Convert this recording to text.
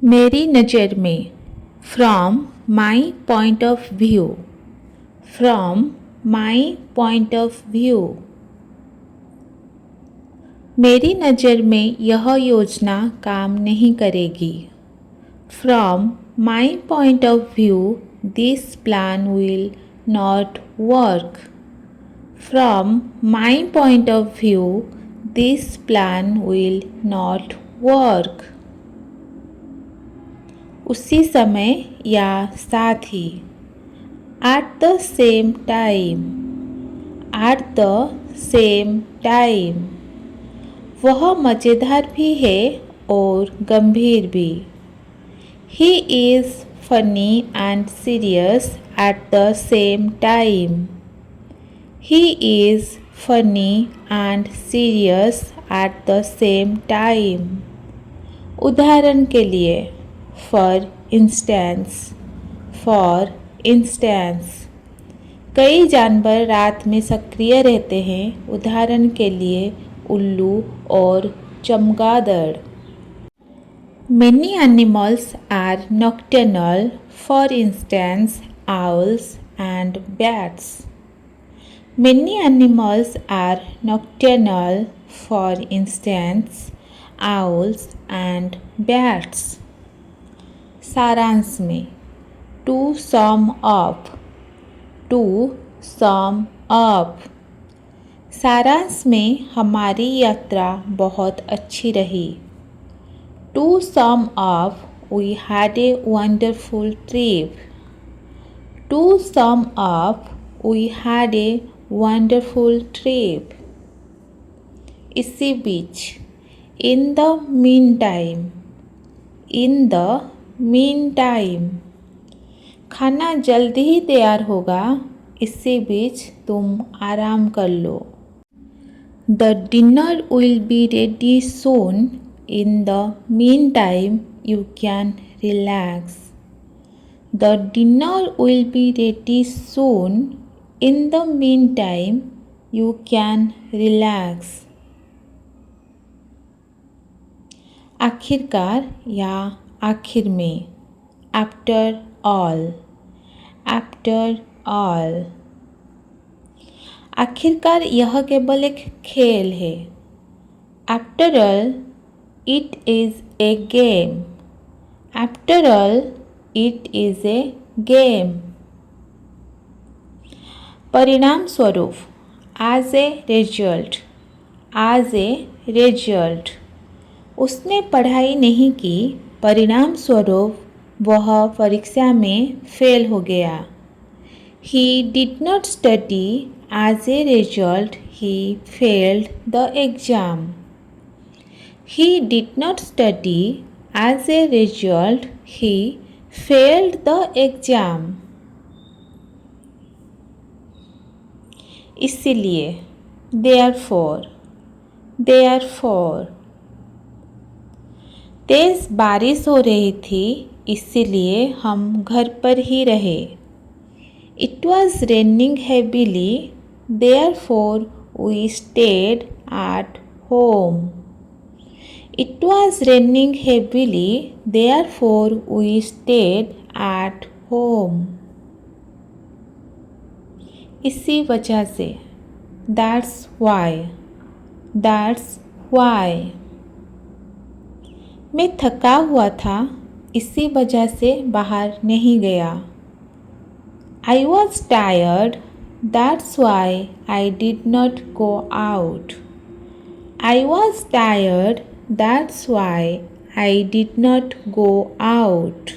मेरी नज़र में, from my point of view, from my point of view. मेरी नज़र में यह योजना काम नहीं करेगी। From my point of view this plan will not work. From my point of view this plan will not work. उसी समय या साथ ही, at the same time, at the same time. वह मज़ेदार भी है और गंभीर भी। He is funny and serious at the same time. He is funny and serious at the same time. उदाहरण के लिए, फॉर इंस्टेंस, फॉर इंस्टेंस। कई जानवर रात में सक्रिय रहते हैं, उदाहरण के लिए उल्लू और चमगादड़। Many animals are nocturnal, for instance owls and bats. Many animals are nocturnal, for instance owls and bats. सारांश में, to sum up, to sum up। सारांश में हमारी यात्रा बहुत अच्छी रही। To sum up, we had a wonderful trip. To sum up, we had a wonderful trip. इसी बीच, in the meantime, in the meantime। खाना जल्दी ही तैयार होगा, इसी बीच तुम आराम कर लो। The dinner will be ready soon. In the meantime, you can relax. The dinner will be ready soon. In the meantime, you can relax. आखिरकार या आखिर में, after all, after all। आखिरकार यह केवल एक खेल है। After all, it is a game. After all, it is a game. परिणाम स्वरूप, as a result, as a result। उसने पढ़ाई नहीं की, परिणाम स्वरूप वह परीक्षा में फेल हो गया। He did not study, as a result he failed the exam. He did not study, as a result he failed the exam. इसलिए, therefore, therefore। तेज बारिश हो रही थी, इसलिए हम घर पर ही रहे। It was raining heavily, therefore we stayed at home. It was raining heavily, therefore we stayed at home. इसी वजह से, that's why, that's why। मैं थका हुआ था, इसी वजह से बाहर नहीं गया। I was tired, that's why I did not go out. I was tired, that's why I did not go out.